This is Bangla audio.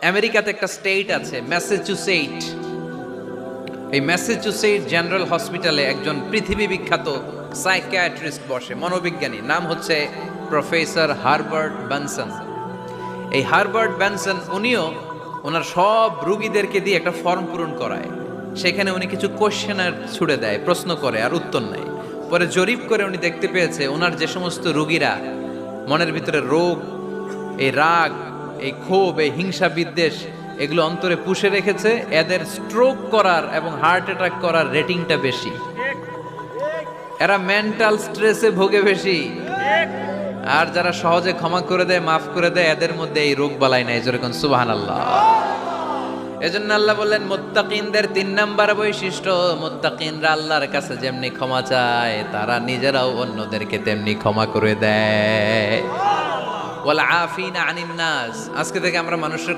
আমেরিকাতে একটা স্টেট আছে ম্যাসাচুসেট। এই ম্যাসাচুসেট জেনারেল হসপিটালে একজন পৃথিবী বিখ্যাত সাইকিয়াট্রিস্ট বসে, মনোবিজ্ঞানী, নাম হচ্ছে প্রফেসর হারবার্ট বেনসন। এই হারবার্ট বেনসন উনিও ওনার সব রুগীদেরকে দিয়ে একটা ফর্ম পূরণ করায়। সেখানে উনি কিছু কোশ্চেনার ছুড়ে দেয়, প্রশ্ন করে আর উত্তর নেয়। পরে জরিপ করে উনি দেখতে পেয়েছে ওনার যে সমস্ত রুগীরা মনের ভিতরে রোগ, এই রাগ, এই ক্ষোভ, এই হিংসা বিদ্বেষ এগুলো অন্তরে পুষে রেখেছে, এদের স্ট্রোক করার এবং হার্ট অ্যাটাক করার রেটিংটা বেশি। এরা মেন্টাল স্ট্রেসে ভোগে বেশি। আর যারা সহজে ক্ষমা করে দেয়, মাফ করে দেয়, এদের মধ্যে এই রোগ বালাই নাই। যেরকম সুবহানাল্লাহ। এজন্য আল্লাহ বললেন মুত্তাকিনদের ৩ নাম্বার বৈশিষ্ট্য, মুত্তাকিনরা আল্লাহর কাছে যেমনি ক্ষমা চায় তারা নিজেরাও অন্যদেরকে তেমনি ক্ষমা করে দেয়। ওয়াল আফিনা আনিন নাস। আজকে থেকে আমরা মানুষের